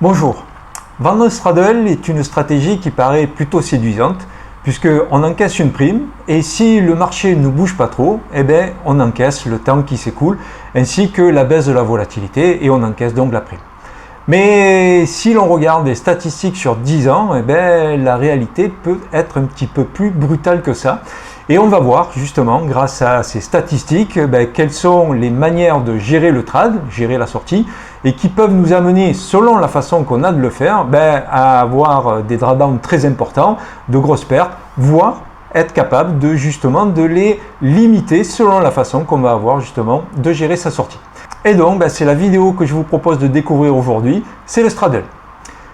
Bonjour. Vendre un straddle est une stratégie qui paraît plutôt séduisante puisqu'on encaisse une prime et si le marché ne bouge pas trop, on encaisse le temps qui s'écoule ainsi que la baisse de la volatilité et on encaisse donc la prime. Mais si l'on regarde les statistiques sur 10 ans, la réalité peut être un petit peu plus brutale que ça. Et on va voir justement, grâce à ces statistiques, quelles sont les manières de gérer le trad, gérer la sortie, et qui peuvent nous amener, selon la façon qu'on a de le faire, à avoir des drawdowns très importants, de grosses pertes, voire être capable de justement de les limiter selon la façon qu'on va avoir justement de gérer sa sortie. Et donc, c'est la vidéo que je vous propose de découvrir aujourd'hui, c'est le straddle.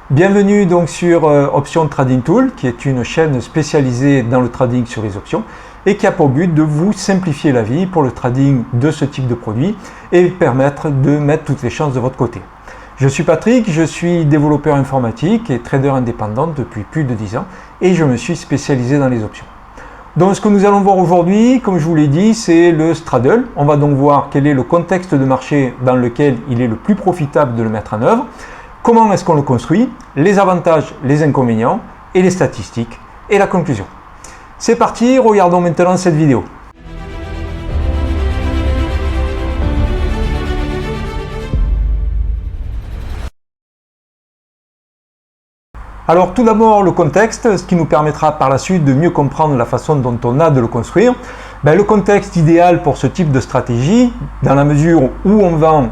Bienvenue donc sur Option Trading Tool, qui est une chaîne spécialisée dans le trading sur les options et qui a pour but de vous simplifier la vie pour le trading de ce type de produit et permettre de mettre toutes les chances de votre côté. Je suis Patrick, je suis développeur informatique et trader indépendant depuis plus de 10 ans et je me suis spécialisé dans les options. Donc ce que nous allons voir aujourd'hui, comme je vous l'ai dit, c'est le straddle. On va donc voir quel est le contexte de marché dans lequel il est le plus profitable de le mettre en œuvre. Comment est-ce qu'on le construit, les avantages, les inconvénients, et les statistiques, et la conclusion. C'est parti, regardons maintenant cette vidéo. Alors tout d'abord le contexte, ce qui nous permettra par la suite de mieux comprendre la façon dont on a de le construire. Le contexte idéal pour ce type de stratégie, dans la mesure où on vend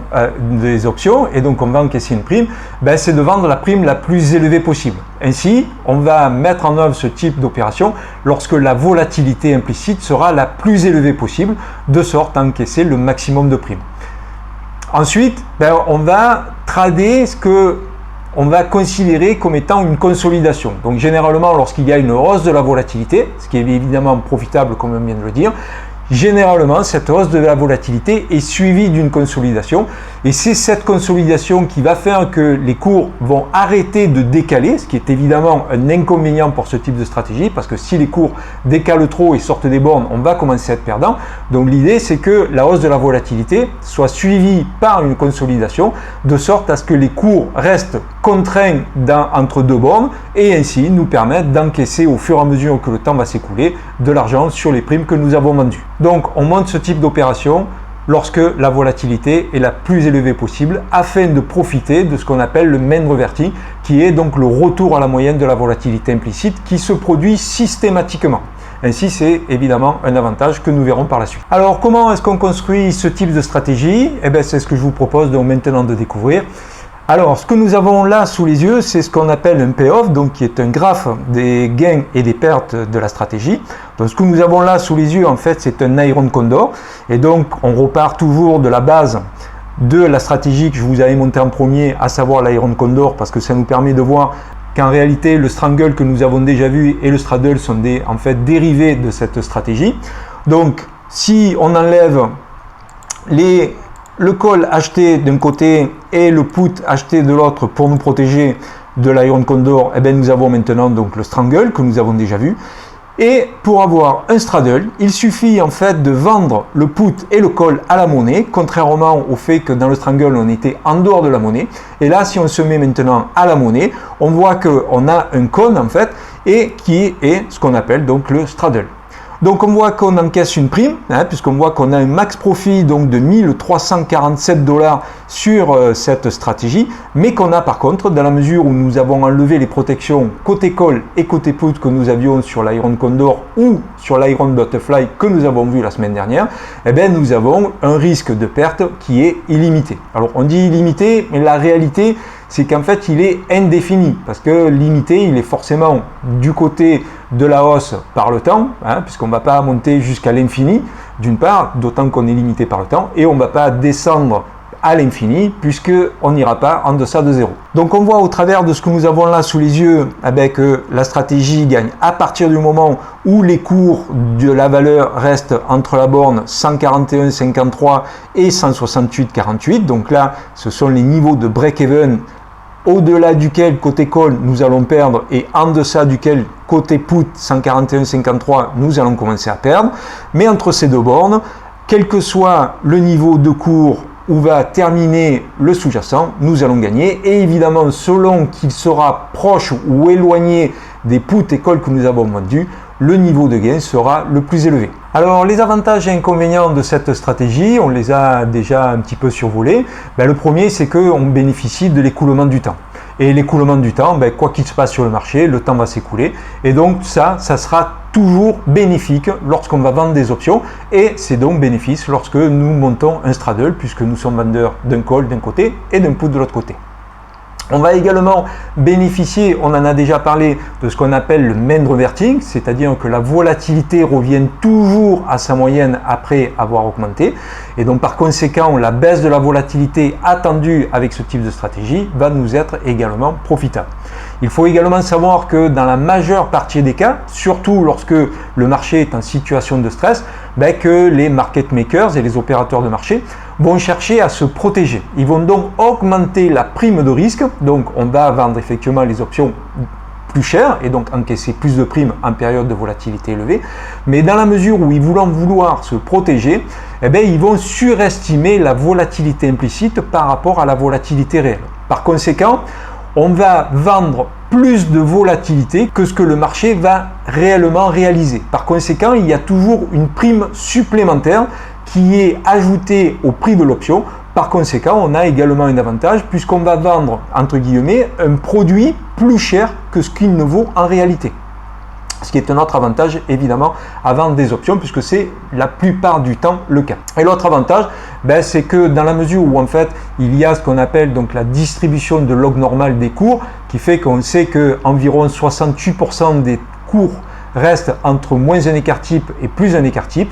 des options et donc on va encaisser une prime, c'est de vendre la prime la plus élevée possible. Ainsi, on va mettre en œuvre ce type d'opération lorsque la volatilité implicite sera la plus élevée possible, de sorte à encaisser le maximum de primes. Ensuite, on va trader ce que on va considérer comme étant une consolidation. Donc généralement, lorsqu'il y a une hausse de la volatilité, ce qui est évidemment profitable comme on vient de le dire, généralement cette hausse de la volatilité est suivie d'une consolidation et c'est cette consolidation qui va faire que les cours vont arrêter de décaler, ce qui est évidemment un inconvénient pour ce type de stratégie parce que si les cours décalent trop et sortent des bornes, on va commencer à être perdant. Donc l'idée c'est que la hausse de la volatilité soit suivie par une consolidation de sorte à ce que les cours restent contraints entre deux bornes et ainsi nous permettent d'encaisser au fur et à mesure que le temps va s'écouler de l'argent sur les primes que nous avons vendues. Donc on monte ce type d'opération lorsque la volatilité est la plus élevée possible afin de profiter de ce qu'on appelle le mean reverting qui est donc le retour à la moyenne de la volatilité implicite qui se produit systématiquement. Ainsi, c'est évidemment un avantage que nous verrons par la suite. Alors, comment est-ce qu'on construit ce type de stratégie? C'est ce que je vous propose donc maintenant de découvrir. Alors, ce que nous avons là sous les yeux, c'est ce qu'on appelle un payoff, donc qui est un graphe des gains et des pertes de la stratégie. Donc, ce que nous avons là sous les yeux, en fait, c'est un Iron Condor. Et donc, on repart toujours de la base de la stratégie que je vous avais montée en premier, à savoir l'Iron Condor, parce que ça nous permet de voir qu'en réalité, le strangle que nous avons déjà vu et le straddle sont en fait dérivés de cette stratégie. Donc, si on enlève le call acheté d'un côté et le put acheté de l'autre pour nous protéger de l'Iron Condor, nous avons maintenant donc le strangle que nous avons déjà vu. Et pour avoir un straddle, il suffit en fait de vendre le put et le call à la monnaie, contrairement au fait que dans le strangle on était en dehors de la monnaie. Et là, si on se met maintenant à la monnaie, on voit qu'on a un con en fait et qui est ce qu'on appelle donc le straddle. Donc on voit qu'on encaisse une prime, puisqu'on voit qu'on a un max profit donc de 1347 $ sur cette stratégie, mais qu'on a par contre, dans la mesure où nous avons enlevé les protections côté call et côté put que nous avions sur l'Iron Condor ou sur l'Iron Butterfly que nous avons vu la semaine dernière, nous avons un risque de perte qui est illimité. Alors on dit illimité, mais la réalité c'est qu'en fait il est indéfini, parce que limité il est forcément du côté de la hausse par le temps, puisqu'on ne va pas monter jusqu'à l'infini d'une part, d'autant qu'on est limité par le temps, et on ne va pas descendre à l'infini puisqu'on n'ira pas en deçà de 0. Donc on voit au travers de ce que nous avons là sous les yeux que la stratégie gagne à partir du moment où les cours de la valeur restent entre la borne 141,53 et 168,48. Donc là ce sont les niveaux de break-even au-delà duquel côté call nous allons perdre et en deçà duquel côté put 141,53 nous allons commencer à perdre. Mais entre ces deux bornes, quel que soit le niveau de cours où va terminer le sous-jacent, nous allons gagner. Et évidemment, selon qu'il sera proche ou éloigné des puts et calls que nous avons vendus, le niveau de gain sera le plus élevé. Alors les avantages et inconvénients de cette stratégie, on les a déjà un petit peu survolés. Le premier, c'est qu'on bénéficie de l'écoulement du temps. Et l'écoulement du temps, quoi qu'il se passe sur le marché, le temps va s'écouler. Et donc ça sera toujours bénéfique lorsqu'on va vendre des options. Et c'est donc bénéfice lorsque nous montons un straddle, puisque nous sommes vendeurs d'un call d'un côté et d'un put de l'autre côté. On va également bénéficier, on en a déjà parlé, de ce qu'on appelle le mean reverting, c'est-à-dire que la volatilité revienne toujours à sa moyenne après avoir augmenté. Et donc par conséquent, la baisse de la volatilité attendue avec ce type de stratégie va nous être également profitable. Il faut également savoir que dans la majeure partie des cas, surtout lorsque le marché est en situation de stress, que les market makers et les opérateurs de marché vont chercher à se protéger. Ils vont donc augmenter la prime de risque, donc on va vendre effectivement les options plus chères et donc encaisser plus de primes en période de volatilité élevée, mais dans la mesure où ils vont vouloir se protéger, ils vont surestimer la volatilité implicite par rapport à la volatilité réelle. Par conséquent, on va vendre plus de volatilité que ce que le marché va réellement réaliser. Par conséquent, il y a toujours une prime supplémentaire qui est ajoutée au prix de l'option. Par conséquent, on a également un avantage puisqu'on va vendre, entre guillemets, un produit plus cher que ce qu'il ne vaut en réalité. Ce qui est un autre avantage évidemment à vendre des options puisque c'est la plupart du temps le cas. Et l'autre avantage, c'est que dans la mesure où en fait il y a ce qu'on appelle donc la distribution de log normal des cours qui fait qu'on sait que environ 68% des cours restent entre moins un écart type et plus un écart type,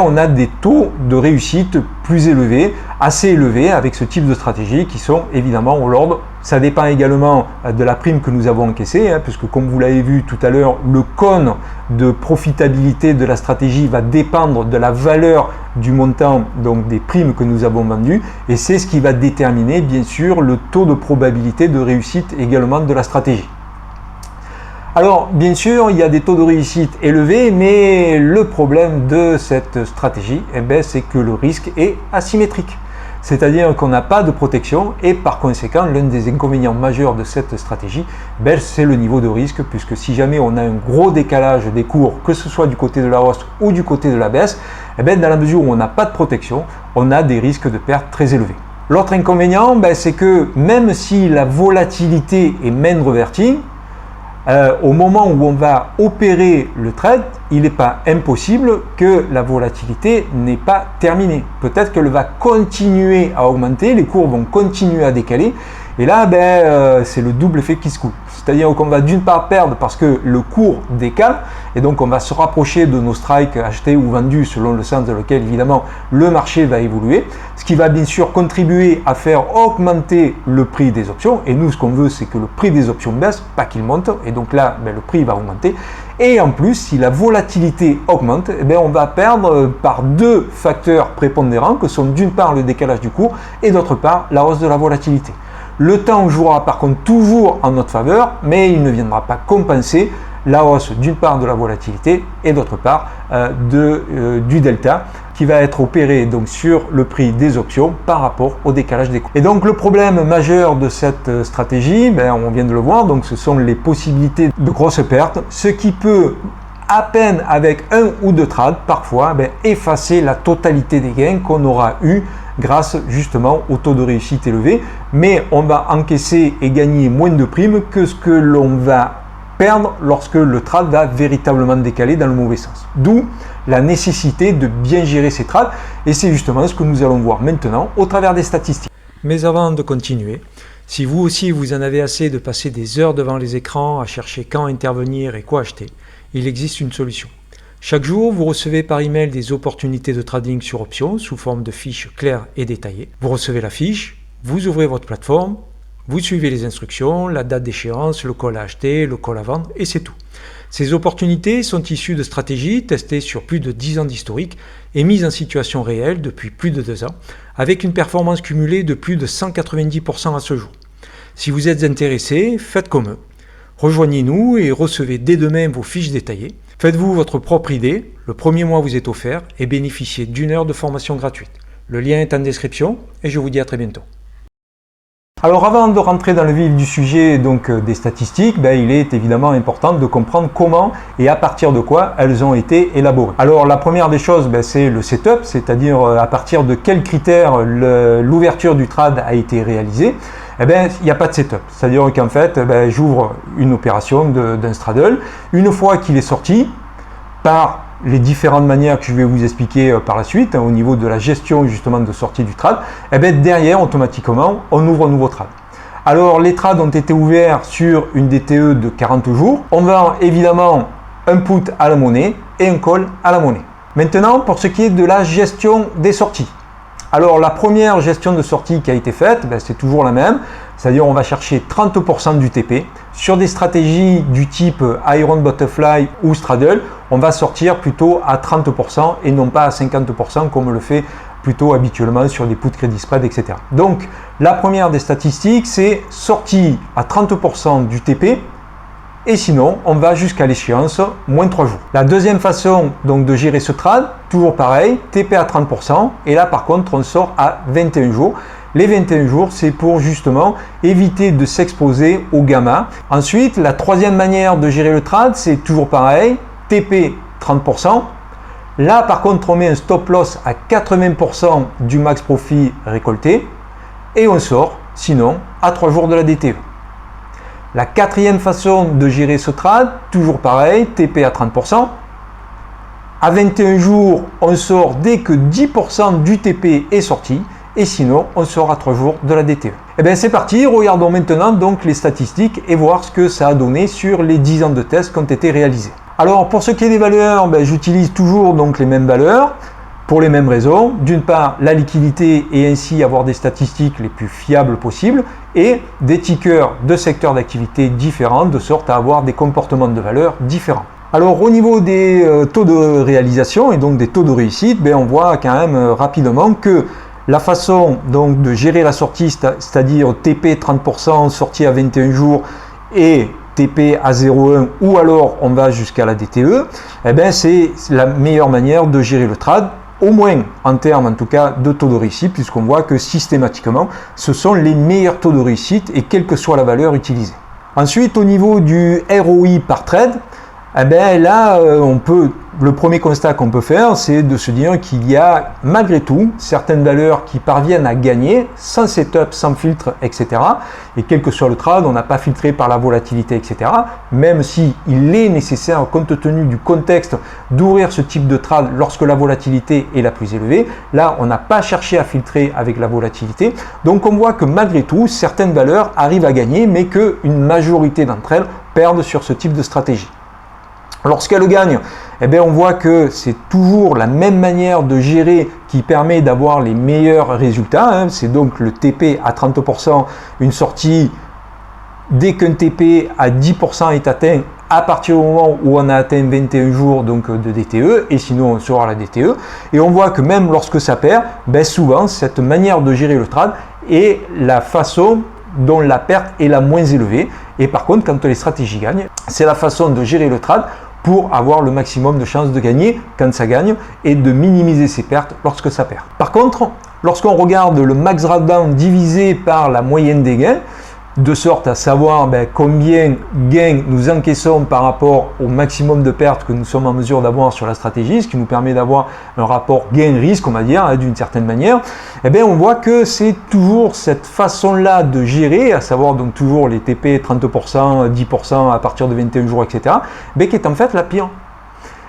on a des taux de réussite plus élevés, assez élevés avec ce type de stratégie qui sont évidemment au l'ordre. Ça dépend également de la prime que nous avons encaissée, puisque comme vous l'avez vu tout à l'heure, le cône de profitabilité de la stratégie va dépendre de la valeur du montant donc des primes que nous avons vendues, et c'est ce qui va déterminer bien sûr le taux de probabilité de réussite également de la stratégie. Alors, bien sûr, il y a des taux de réussite élevés, mais le problème de cette stratégie, c'est que le risque est asymétrique. C'est-à-dire qu'on n'a pas de protection et par conséquent, l'un des inconvénients majeurs de cette stratégie, c'est le niveau de risque, puisque si jamais on a un gros décalage des cours, que ce soit du côté de la hausse ou du côté de la baisse, dans la mesure où on n'a pas de protection, on a des risques de perte très élevés. L'autre inconvénient, c'est que même si la volatilité est mean reverting, au moment où on va opérer le trade, il n'est pas impossible que la volatilité n'est pas terminée. Peut-être qu'elle va continuer à augmenter, les cours vont continuer à décaler, et là, c'est le double effet qui se coule. C'est-à-dire qu'on va d'une part perdre parce que le cours décale, et donc on va se rapprocher de nos strikes achetés ou vendus selon le sens dans lequel évidemment le marché va évoluer, ce qui va bien sûr contribuer à faire augmenter le prix des options, et nous ce qu'on veut c'est que le prix des options baisse, pas qu'il monte, et donc là le prix va augmenter, et en plus si la volatilité augmente, on va perdre par deux facteurs prépondérants que sont d'une part le décalage du cours et d'autre part la hausse de la volatilité. Le temps jouera par contre toujours en notre faveur, mais il ne viendra pas compenser la hausse d'une part de la volatilité et d'autre part du delta qui va être opéré donc sur le prix des options par rapport au décalage des cours. Et donc le problème majeur de cette stratégie, on vient de le voir, donc ce sont les possibilités de grosses pertes, ce qui peut à peine avec un ou deux trades parfois effacer la totalité des gains qu'on aura eu grâce justement au taux de réussite élevé, mais on va encaisser et gagner moins de primes que ce que l'on va perdre lorsque le trade va véritablement décaler dans le mauvais sens. D'où la nécessité de bien gérer ces trades, et c'est justement ce que nous allons voir maintenant au travers des statistiques. Mais avant de continuer, si vous aussi vous en avez assez de passer des heures devant les écrans à chercher quand intervenir et quoi acheter, il existe une solution. Chaque jour, vous recevez par email des opportunités de trading sur options sous forme de fiches claires et détaillées. Vous recevez la fiche, vous ouvrez votre plateforme, vous suivez les instructions, la date d'échéance, le call à acheter, le call à vendre, et c'est tout. Ces opportunités sont issues de stratégies testées sur plus de 10 ans d'historique et mises en situation réelle depuis plus de 2 ans, avec une performance cumulée de plus de 190% à ce jour. Si vous êtes intéressé, faites comme eux. Rejoignez-nous et recevez dès demain vos fiches détaillées. Faites-vous votre propre idée, le premier mois vous est offert et bénéficiez d'1 heure de formation gratuite. Le lien est en description et je vous dis à très bientôt. Alors avant de rentrer dans le vif du sujet donc des statistiques, il est évidemment important de comprendre comment et à partir de quoi elles ont été élaborées. Alors la première des choses, c'est le setup, c'est-à-dire à partir de quels critères l'ouverture du trad a été réalisée. Il n'y a pas de setup, c'est-à-dire qu'en fait, j'ouvre une opération d'un straddle. Une fois qu'il est sorti, par les différentes manières que je vais vous expliquer par la suite, au niveau de la gestion justement de sortie du trad, derrière automatiquement on ouvre un nouveau trad. Alors les trades ont été ouverts sur une DTE de 40 jours. On va évidemment un put à la monnaie et un call à la monnaie. Maintenant pour ce qui est de la gestion des sorties. Alors la première gestion de sortie qui a été faite, c'est toujours la même, c'est-à-dire on va chercher 30% du TP. Sur des stratégies du type Iron Butterfly ou Straddle, on va sortir plutôt à 30% et non pas à 50% comme le fait plutôt habituellement sur des puts crédit spread, etc. Donc la première des statistiques, c'est sortie à 30% du TP. Et sinon, on va jusqu'à l'échéance, moins 3 jours. La deuxième façon donc de gérer ce trad, toujours pareil, TP à 30%, et là par contre on sort à 21 jours. Les 21 jours, c'est pour justement éviter de s'exposer au gamma. Ensuite, la troisième manière de gérer le trad, c'est toujours pareil, TP 30%. Là par contre, on met un stop loss à 80% du max profit récolté, et on sort, sinon, à 3 jours de la DTE. La quatrième façon de gérer ce trad, toujours pareil, TP à 30%. À 21 jours, on sort dès que 10% du TP est sorti et sinon, on sort à 3 jours de la DTE. C'est parti, regardons maintenant donc les statistiques et voir ce que ça a donné sur les 10 ans de tests qui ont été réalisés. Alors pour ce qui est des valeurs, j'utilise toujours donc les mêmes valeurs. Pour les mêmes raisons, d'une part la liquidité et ainsi avoir des statistiques les plus fiables possibles et des tickers de secteurs d'activité différents de sorte à avoir des comportements de valeur différents. Alors au niveau des taux de réalisation et donc des taux de réussite, on voit quand même rapidement que la façon donc de gérer la sortie, c'est-à-dire TP 30%, sortie à 21 jours et TP à 0,1 ou alors on va jusqu'à la DTE, c'est la meilleure manière de gérer le trad. Au moins en termes en tout cas de taux de réussite, puisqu'on voit que systématiquement, ce sont les meilleurs taux de réussite et quelle que soit la valeur utilisée. Ensuite, au niveau du ROI par trade, là, le premier constat qu'on peut faire, c'est de se dire qu'il y a malgré tout certaines valeurs qui parviennent à gagner sans setup, sans filtre, etc. Et quel que soit le trade, on n'a pas filtré par la volatilité, etc. Même si il est nécessaire, compte tenu du contexte, d'ouvrir ce type de trade lorsque la volatilité est la plus élevée. Là, on n'a pas cherché à filtrer avec la volatilité. Donc, on voit que malgré tout, certaines valeurs arrivent à gagner, mais qu'une majorité d'entre elles perdent sur ce type de stratégie. Lorsqu'elle gagne, on voit que c'est toujours la même manière de gérer qui permet d'avoir les meilleurs résultats. C'est donc le TP à 30%, une sortie dès qu'un TP à 10% est atteint à partir du moment où on a atteint 21 jours donc de DTE et sinon on sort à la DTE. Et on voit que même lorsque ça perd, souvent cette manière de gérer le trad est la façon dont la perte est la moins élevée. Et par contre, quand les stratégies gagnent, c'est la façon de gérer le trad pour avoir le maximum de chances de gagner quand ça gagne et de minimiser ses pertes lorsque ça perd. Par contre, lorsqu'on regarde le max drawdown divisé par la moyenne des gains, de sorte à savoir combien gains nous encaissons par rapport au maximum de pertes que nous sommes en mesure d'avoir sur la stratégie, ce qui nous permet d'avoir un rapport gain-risque, on va dire, d'une certaine manière, on voit que c'est toujours cette façon-là de gérer, à savoir donc toujours les TP 30%, 10% à partir de 21 jours, etc., qui est en fait la pire.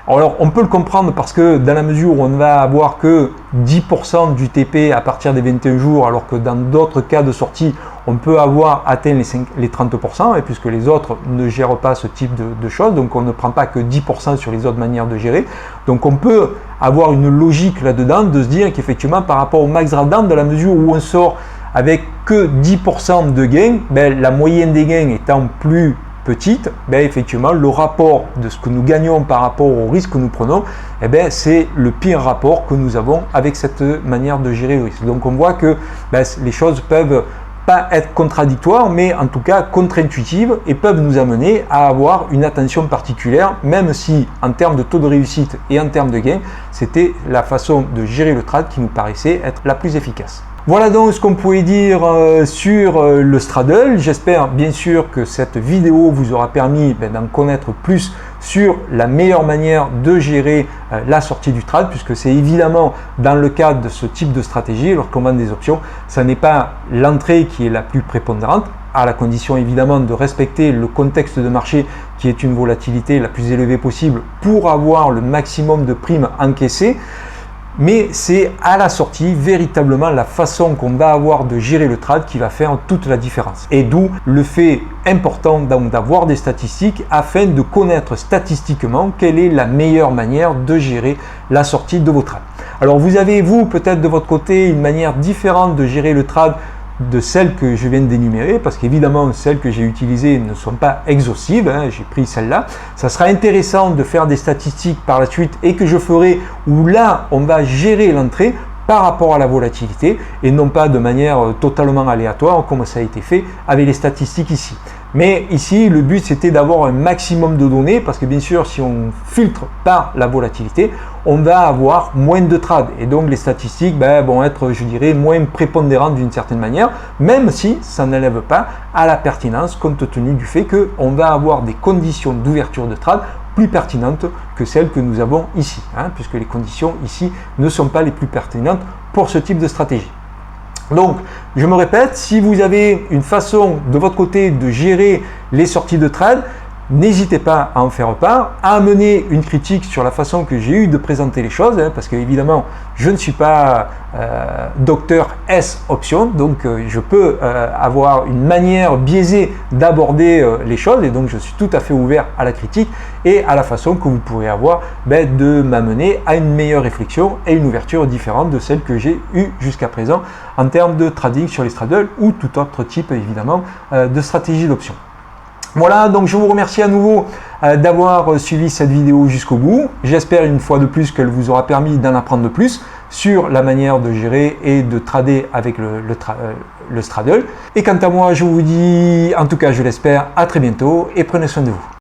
Alors on peut le comprendre parce que dans la mesure où on ne va avoir que 10% du TP à partir des 21 jours, alors que dans d'autres cas de sortie, on peut avoir atteint les 30%, et puisque les autres ne gèrent pas ce type de choses, donc on ne prend pas que 10% sur les autres manières de gérer. Donc on peut avoir une logique là-dedans de se dire qu'effectivement par rapport au max drawdown, dans la mesure où on sort avec que 10% de gains, la moyenne des gains étant plus petite, effectivement, le rapport de ce que nous gagnons par rapport au risque que nous prenons, c'est le pire rapport que nous avons avec cette manière de gérer le risque. Donc on voit que les choses peuvent pas être contradictoires, mais en tout cas contre-intuitives et peuvent nous amener à avoir une attention particulière, même si en termes de taux de réussite et en termes de gain, c'était la façon de gérer le trad qui nous paraissait être la plus efficace. Voilà donc ce qu'on pouvait dire sur le straddle. J'espère bien sûr que cette vidéo vous aura permis d'en connaître plus sur la meilleure manière de gérer la sortie du trad, puisque c'est évidemment dans le cadre de ce type de stratégie, lorsqu'on vend des options, ça n'est pas l'entrée qui est la plus prépondérante, à la condition évidemment de respecter le contexte de marché qui est une volatilité la plus élevée possible pour avoir le maximum de primes encaissées. Mais c'est à la sortie véritablement la façon qu'on va avoir de gérer le trad qui va faire toute la différence. Et d'où le fait important d'avoir des statistiques afin de connaître statistiquement quelle est la meilleure manière de gérer la sortie de vos trades. Alors vous avez vous peut-être de votre côté une manière différente de gérer le trad de celles que je viens d'énumérer, parce qu'évidemment celles que j'ai utilisées ne sont pas exhaustives, j'ai pris celle-là. Ça sera intéressant de faire des statistiques par la suite et que je ferai où là on va gérer l'entrée par rapport à la volatilité et non pas de manière totalement aléatoire comme ça a été fait avec les statistiques ici. Mais ici, le but c'était d'avoir un maximum de données parce que bien sûr, si on filtre par la volatilité, on va avoir moins de trades et donc les statistiques vont être, je dirais, moins prépondérantes d'une certaine manière, même si ça n'enlève pas à la pertinence compte tenu du fait qu'on va avoir des conditions d'ouverture de trade plus pertinentes que celles que nous avons ici, puisque les conditions ici ne sont pas les plus pertinentes pour ce type de stratégie. Donc, je me répète, si vous avez une façon de votre côté de gérer les sorties de trade, n'hésitez pas à en faire part, à amener une critique sur la façon que j'ai eu de présenter les choses, parce que évidemment, je ne suis pas docteur S option, donc je peux avoir une manière biaisée d'aborder les choses, et donc je suis tout à fait ouvert à la critique et à la façon que vous pourrez avoir de m'amener à une meilleure réflexion et une ouverture différente de celle que j'ai eue jusqu'à présent en termes de trading sur les straddles ou tout autre type évidemment de stratégie d'option. Voilà, donc je vous remercie à nouveau d'avoir suivi cette vidéo jusqu'au bout. J'espère une fois de plus qu'elle vous aura permis d'en apprendre plus sur la manière de gérer et de trader avec le straddle. Et quant à moi, je vous dis, en tout cas je l'espère, à très bientôt et prenez soin de vous.